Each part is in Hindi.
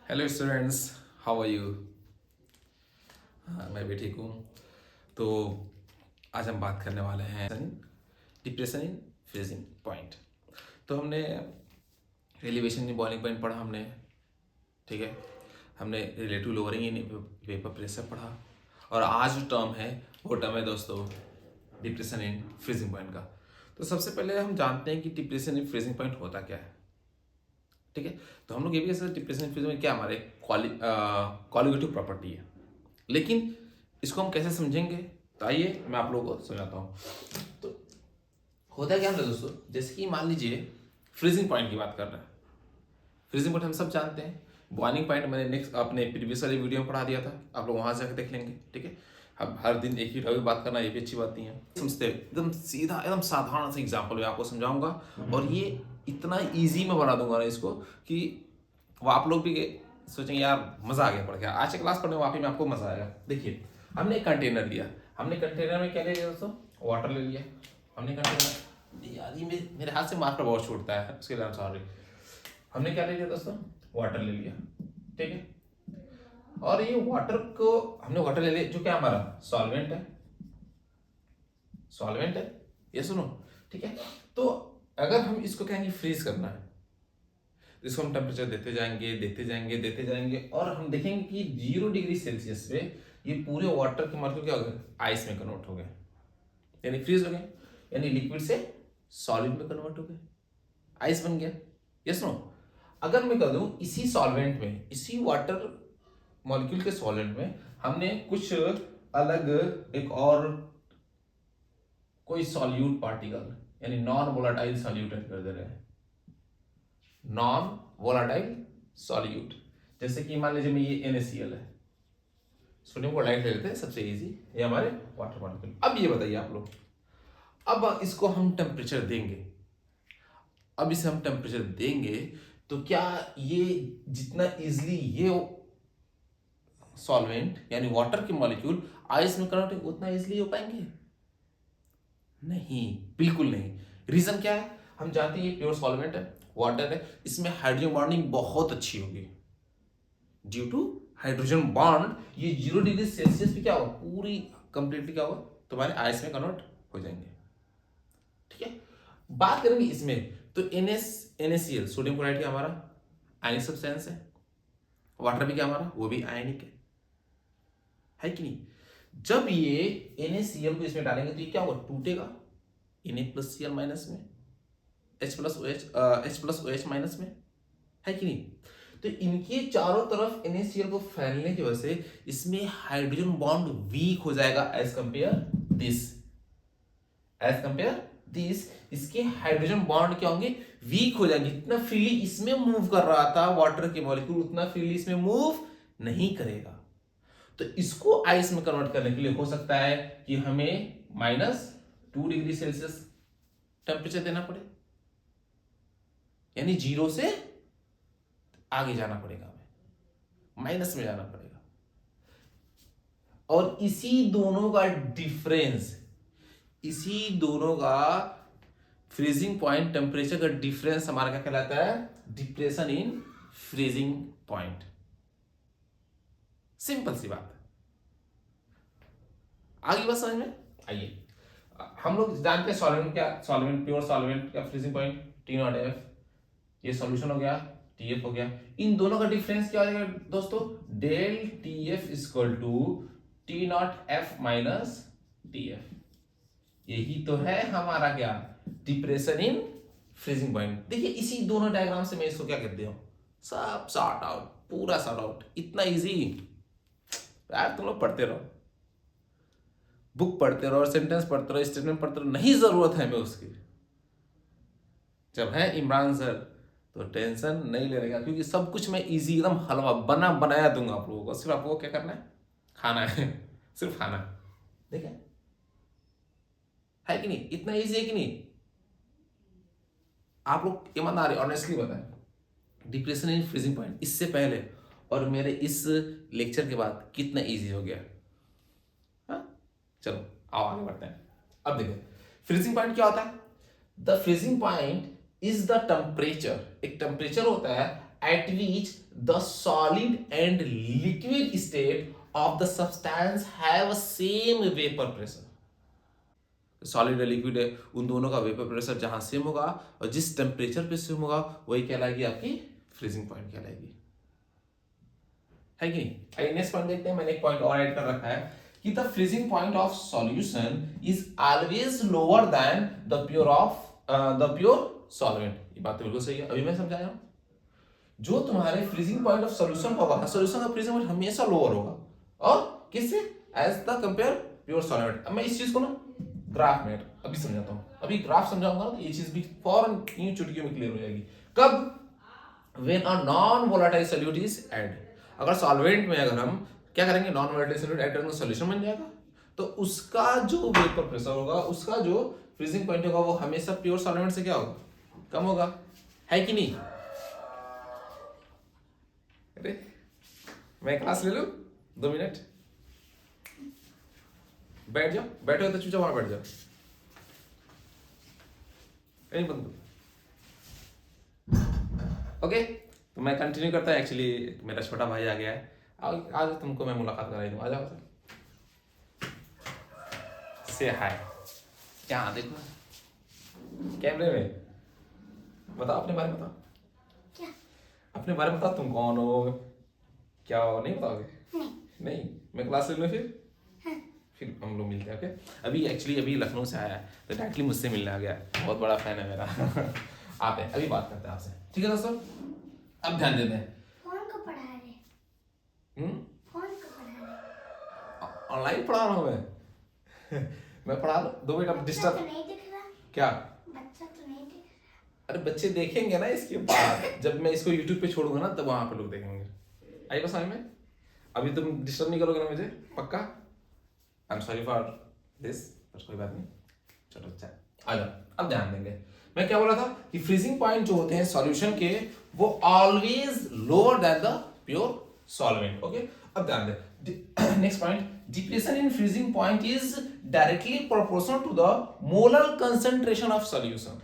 Hello students, how are you. हाँ, मैं भी ठीक हूँ। तो आज हम बात करने वाले हैं डिप्रेशन इन फ्रीजिंग पॉइंट। तो हमने एलिवेशन इन बॉइलिंग पॉइंट पढ़ा हमने, ठीक है। हमने relative lowering in vapour pressure पढ़ा, और आज जो टर्म है वो टर्म है दोस्तों डिप्रेशन इन फ्रीजिंग पॉइंट का। तो सबसे पहले हम जानते हैं कि डिप्रेशन इन फ्रीजिंग पॉइंट होता क्या है, ठीक है। तो हम लोग ये भी कह डिप्रेशन इन फ्रीजिंग में क्या हमारे क्वालिटेटिव प्रॉपर्टी है, लेकिन इसको हम कैसे समझेंगे, तो आइए मैं आप लोगों को समझाता हूँ। तो होता क्या है दोस्तों, जैसे कि मान लीजिए फ्रीजिंग पॉइंट की बात कर रहे हैं। फ्रीजिंग पॉइंट हम सब जानते हैं। बॉइलिंग पॉइंट मैंने नेक्स्ट अपने प्रीवियस वाली वीडियो में पढ़ा दिया था, आप लोग वहां से जाकर देख लेंगे, ठीक है। अब हर दिन एक ही टॉपिक बात करना ये भी अच्छी बात नहीं है। समझते एकदम सीधा एकदम साधारण सा एग्जाम्पल मैं आपको समझाऊंगा, और ये इतना ईजी में बना दूंगा ना इसको कि वो आप लोग भी सोचेंगे यार मजा आ गया पढ़ के, आज की क्लास पढ़ने वाकई में आपको मजा आएगा। देखिए हमने एक कंटेनर लिया, हमने कंटेनर में क्या ले लिया दोस्तों, वाटर ले लिया। हमने कंटेनर यार ये मेरे हाथ से मार्कर बहुत छूटता है, उसके लिए सॉरी। हमने क्या ले लिया दोस्तों, वाटर ले लिया, ठीक है। और ये वाटर को हमने वाटर ले लिया जो क्या हमारा सॉल्वेंट है, सॉल्वेंट है, ये सुनो, ठीक है। तो अगर हम इसको कहेंगे फ्रीज करना है, इसको हम टेम्परेचर देते जाएंगे देते जाएंगे देते जाएंगे, और हम देखेंगे कि 0 डिग्री सेल्सियस पे ये पूरे वाटर के मॉलिक्यूल क्या हो गए, आइस में कन्वर्ट हो गए, यानी फ्रीज हो गए, यानी लिक्विड से सॉलिड में कन्वर्ट हो गए, आइस बन गया। Yes no. अगर मैं कह दूं इसी सॉल्वेंट में, इसी वाटर मॉलिक्यूल के सॉल्वेंट में हमने कुछ अलग एक और कोई सॉल्यूट पार्टिकल यानी नॉन वोलाटाइल सॉल्यूट ऐड कर दे रहे हैं, नॉन वोलाटाइल सॉल्यूट, जैसे कि मान लीजिए मैं ये NaCl है, सोडियम क्लोराइड ले लेते हैं सबसे इजी, ये हमारे वाटर मॉलिक्यूल। अब ये बताइए आप लोग, अब इसको हम टेम्परेचर देंगे, अब इसे हम टेम्परेचर देंगे तो क्या ये जितना इजिली ये सॉल्वेंट यानी वाटर के मॉलिक्यूल आइस में कन्वर्ट उतना इजिली हो पाएंगे? नहीं, बिल्कुल नहीं। रीजन क्या है, हम जानते हैं ये प्योर सॉल्वेंट है, वाटर है, इसमें हाइड्रोजन बॉन्डिंग बहुत अच्छी होगी। ड्यू टू हाइड्रोजन बॉन्ड ये 0 डिग्री सेल्सियस पे क्या होगा, पूरी कंप्लीटली क्या होगा, तुम्हारे आइस में कन्वर्ट हो जाएंगे, ठीक है। बात करेंगे इसमें तो NaCl सोडियम क्लोराइड क्या हमारा आयनिक सब्सटेंस है, वाटर भी क्या हमारा वो भी आयनिक है कि नहीं। जब ये NaCl को इसमें डालेंगे तो ये क्या होगा, टूटेगा Na+Cl माइनस में, H+OH माइनस में, है कि नहीं। तो इनके चारों तरफ NaCl को फैलने की वजह से इसमें हाइड्रोजन बॉन्ड वीक हो जाएगा एज कंपेयर दिस, इसके हाइड्रोजन बॉन्ड क्या होंगे, वीक हो जाएंगे। इतना फ्रीली इसमें मूव कर रहा था वाटर के मॉलिक्यूल, उतना फ्रीली इसमें मूव नहीं करेगा। तो इसको आइस में कन्वर्ट करने के लिए हो सकता है कि हमें -2 डिग्री सेल्सियस टेम्परेचर देना पड़े, यानी 0 से आगे जाना पड़ेगा, हमें माइनस में जाना पड़ेगा। और इसी दोनों का डिफरेंस, इसी दोनों का फ्रीजिंग पॉइंट टेम्परेचर का डिफरेंस हमारा क्या कहलाता है, depression in freezing point. Simple सी बात है, आगे बात समझ में आइए। हम लोग जानते हैं सॉल्वेंट क्या, सॉल्वेंट प्योर सॉल्वेंट का फ्रीजिंग पॉइंट T0F, ये सॉल्यूशन हो गया, TF हो गया। इन दोनों का डिफरेंस क्या हो जाएगा दोस्तों, del TF equal to T0F minus TF। यही तो है हमारा क्या, डिप्रेशन इन फ्रीजिंग पॉइंट। देखिए इसी दोनों डायग्राम से मैं इसको क्या कहते हूं, सब सॉर्ट आउट, पूरा सॉर्ट आउट, इतना इजी यार। तुम लोग पढ़ते रहो, बुक पढ़ते रहो, सेंटेंस पढ़ते रहो, स्टेटमेंट पढ़ते रहो, नहीं जरूरत है हमें उसकी। जब है इमरान सर तो टेंशन नहीं लेने का, क्योंकि सब कुछ मैं इजी एकदम हलवा बना बनाया दूंगा आप लोगों को, सिर्फ आपको क्या करना है, खाना है सिर्फ खाना है, ठीक है कि नहीं, इतना इजी है कि नहीं। आप लोग ईमानदारी ऑनेस्टली बताएं, डिप्रेशन इन फ्रीजिंग पॉइंट इससे पहले और मेरे इस लेक्चर के बाद कितना इजी हो गया। हाँ? चलो आओ आगे बढ़ते हैं। अब देखिए फ्रीजिंग पॉइंट क्या होता है, the freezing point is the temperature, एक टेम्परेचर होता है at which the solid and liquid state of the substance have a same vapor pressure. Solid और लिक्विड है, उन दोनों का वेपर प्रेशर जहां सेम होगा और जिस टेम्परेचर पे सेम होगा वही कहलाएगी आपकी फ्रीजिंग पॉइंट कहलाएगी, है कि नहीं? आइए नेक्स्ट पॉइंट देखते हैं। मैंने एक पॉइंट और ऐड कर रखा है कि the freezing point of solution is always lower than the pure solvent. ये बात तो बिल्कुल सही है, अभी मैं समझाया। जो तुम्हारे फ्रीजिंग पॉइंट ऑफ सॉल्यूशन होगा, सॉल्यूशन का फ्रीजिंग पॉइंट हमेशा लोअर होगा और किससे? As the compare pure solvent. अब मैं इस चीज को ना ग्राफ में अभी समझाता हूँ, अभी ग्राफ समझाऊंगा तो ये चीज भी फौरन यूं चुटकियों में क्लियर हो जाएगी। कब? When a non volatile solute is add. अगर सॉल्वेंट में अगर हम क्या करेंगे, नॉन वोलेटाइल सॉल्यूट ऐड करेंगे, सॉल्यूशन बन जाएगा, तो उसका जो वेपर प्रेशर होगा, उसका जो फ्रीजिंग पॉइंट होगा, वो हमेशा प्योर सॉल्वेंट से क्या होगा? कम होगा, है कि नहीं? अरे मैं क्लास ले लूं 2 मिनट? बैठ जाओ, बैठो तो चुपचाप वहां बैठ जाओ, नहीं बंद। ओके, तो मैं कंटिन्यू करता है। एक्चुअली मेरा छोटा भाई आ गया है, आज तुमको मैं मुलाकात कराई दूं, आ जाओ से हाय। यहाँ देखो कैमरे में, बताओ अपने बारे में, बताओ क्या? अपने बारे में बताओ, तुम कौन हो, क्या हो? नहीं बताओगे? नहीं, मैं क्लास ले लूं फिर हम लोग मिलते हैं। ओके, अभी लखनऊ से आया है तो डायरेक्टली मुझसे मिलने आ गया है, बहुत बड़ा फैन है मेरा। आते हैं, अभी बात करते हैं आपसे, ठीक है दोस्तों? अब ध्यान देते हैं। कौन को पढ़ा रहे? कौन को पढ़ा रहे? ऑनलाइन पढ़ा रहा हूँ मैं। मैं पढ़ा रहा हूँ, 2 मिनट अब डिस्टर्ब तो नहीं दिख रहा। क्या? बच्चा तो नहीं दिख रहा। अरे बच्चे देखेंगे ना इसके बाद, जब मैं इसको यूट्यूब पे छोड़ूंगा ना तब वहां पे लोग देखेंगे। आइए बस आइए, में अभी तुम डिस्टर्ब नहीं करोगे ना मुझे, पक्का? I am sorry for this, पर कोई बात नहीं, चलो अच्छा आ जाओ। अब ध्यान देंगे, मैं क्या बोला था कि फ्रीजिंग पॉइंट जो होते हैं सॉल्यूशन के, वो always lower than the pure solvent. Okay, अब ध्यान दें। Next point, depression in freezing point is directly proportional to the molar concentration of solution.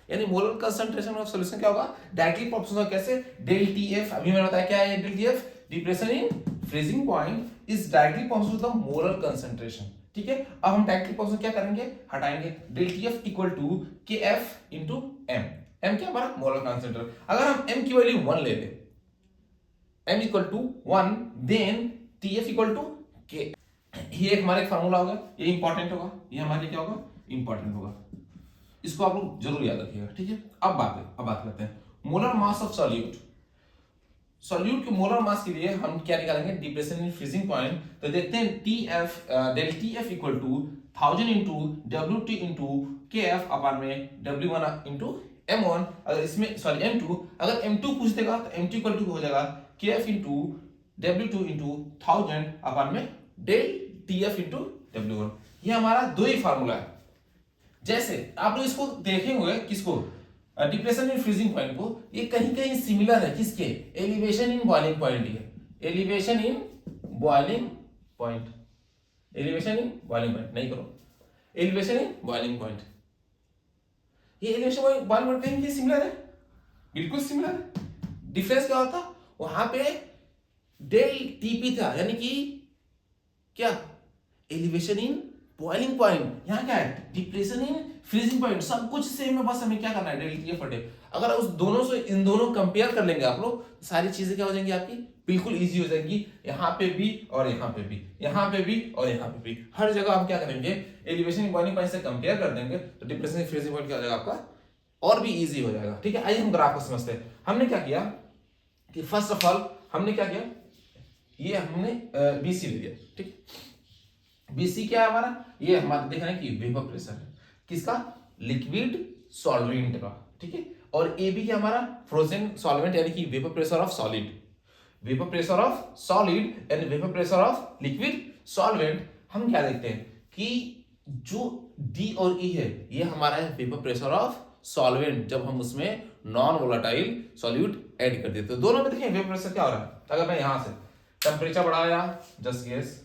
यानी मोलर कंसंट्रेशन ऑफ सॉल्यूशन क्या होगा? Directly proportional. कैसे? डेल टी एफ, अभी मैंने बताया क्या है del T F. Depression in freezing point is directly proportional to the molar concentration. ठीक है, अब हम डायरेक्टली प्रोपोर्शनल क्या करेंगे? हटाएंगे। Del T F equal to K F into M. M क्या हमारा? Molar concentration. अगर हम एम की वैल्यू 1 ले ले, m equal to 1, then T F equal to K. ये हमारा एक फार्मूला होगा, ये इंपॉर्टेंट होगा, ये हमारे क्या होगा? इंपॉर्टेंट होगा, इसको आप लोग जरूर याद रखिएगा। ठीक है, अब बात करते हैं molar mass of solute. Solute के मोलर मास के लिए हम क्या निकालेंगे? Depression in freezing point. तो देखते हैं T F, del T F equal to 1000 into W T into K F upon में W1 इंटू M1। अगर इसमें सॉरी M2, अगर M2 पूछ देगा तो M2 इक्वल टू हो जाएगा के एफ इंटू W2 इंटू 1000 अपान में del T F into W1। ये हमारा 2 ही फार्मूला है। जैसे आप लोग इसको देखेंगे, किसको? डिप्रेशन इन फ्रीजिंग पॉइंट को, ये कहीं कहीं सिमिलर है किसके? Elevation in boiling point. है elevation in boiling point, elevation in boiling point नहीं करो, एलिवेशन इन बॉइलिंग पॉइंट। ये एलिवेशन बॉइलिंग पॉइंट कहीं कहीं सिमिलर है, बिल्कुल सिमिलर है। डिफरेंस क्या होता? वहां पे डेल टीपी था, यानी कि क्या? Elevation in boiling point. यहाँ क्या है? Depression in freezing point. सब कुछ सेम है, बस हमें क्या करना है? डेल टी एफ और डेल। अगर उस दोनों से इन दोनों कंपेयर कर लेंगे आप लोग, सारी चीजें क्या हो जाएंगी आपकी? बिल्कुल इजी हो जाएंगी। यहाँ पे भी और यहाँ पे भी, यहाँ पे भी और यहाँ पे भी, हर जगह हम क्या करेंगे? एलिवेशन इन बॉइलिंग पॉइंट से कंपेयर कर देंगे तो डिप्रेशन इन फ्रीजिंग पॉइंट क्या हो जाएगा आपका? और भी इजी हो जाएगा। ठीक है, आइए हम ग्राफ को समझते हैं। हमने क्या किया कि फर्स्ट ऑफ ऑल हमने क्या किया, ये हमने बीसी ले लिया। ठीक, बीसी क्या है हमारा? ये हमारा देख रहे हैं कि वेपर प्रेशर है, किसका? लिक्विड सॉल्वेंट का। ठीक है, और ए बी क्या हमारा? फ्रोजन सॉल्वेंट, यानी कि vapour pressure of solid. Vapour pressure of solid and vapour pressure of liquid solvent. हम क्या देखते हैं कि जो डी और ई है, ये हमारा है वेपर प्रेशर ऑफ सॉल्वेंट, जब हम उसमें नॉन वोलेटाइल सॉल्यूट ऐड कर देते हैं। दोनों में देखिए वेपर प्रेशर क्या हो रहा है। अगर मैं यहां से टेम्परेचर बढ़ाया, जस्ट गेस,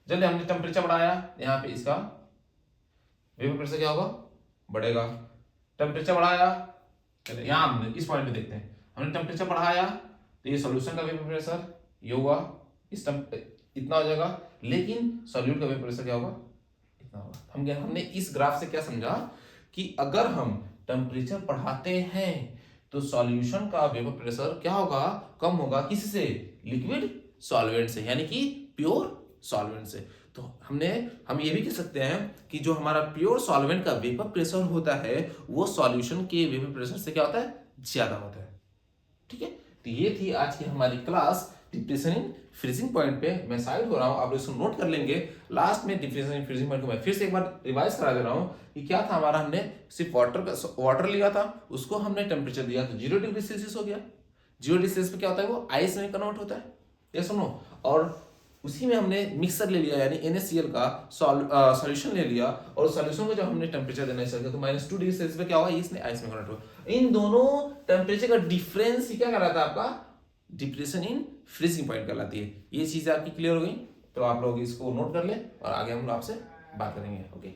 जब हमने टेम्परेचर बढ़ाया यहाँ पे, इसका वेपर प्रेशर क्या होगा? बढ़ेगा। टेम्परेचर बढ़ाया, यहाँ हमने इस पॉइंट पे देखते हैं, हमने टेम्परेचर बढ़ाया तो ये सॉल्यूशन का वेपर प्रेशर ये हुआ, इस इतना हो जाएगा, लेकिन सॉल्यूट का वेपर प्रेशर क्या होगा, इतना होगा। हमने इस ग्राफ से क्या समझा कि अगर हम टेम्परेचर बढ़ाते हैं तो सॉल्यूशन का वेपर प्रेशर क्या होगा, कम होगा, किससे, लिक्विड सॉल्वेंट से, यानी कि प्योर सॉल्वेंट से। तो हम ये भी कह सकते हैं कि जो हमारा प्योर सॉल्वेंट का वेपर प्रेशर होता है वो सॉल्यूशन के वेपर प्रेशर से क्या होता है, ज्यादा होता है। ठीक है, तो ये थी आज की हमारी class depression in freezing point पे। मैं साइड हो रहा हूँ, आप लोग इसको नोट कर लेंगे। लास्ट में डिप्रेशन इन फ्रीजिंग पॉइंट को मैं फिर से एक बार रिवाइज करा दे रहा हूँ कि क्या था हमारा, हमने सिर्फ वाटर लिया था, उसको हमने टेम्परेचर दिया तो 0 डिग्री सेल्सियस हो गया। 0 डिग्री सेल्सियस पे क्या होता है, वो आइस में कन्वर्ट होता है, ये सुनो। और उसी में हमने मिक्सर ले लिया, यानी NaCl का सॉल्यूशन ले लिया, और सॉल्यूशन को जब हमने टेम्परेचर देना स्टार्ट किया तो -2 डिग्री सेल्सियस पे क्या हुआ, इसने आइस में कन्वर्ट हुआ। इन दोनों टेम्परेचर का डिफरेंस क्या कहलाता है, आपका डिप्रेशन इन फ्रीजिंग पॉइंट कहलाती है। ये चीजें आपकी क्लियर हो गई, तो आप लोग इसको नोट कर ले और आगे हम आपसे बात करेंगे। ओके।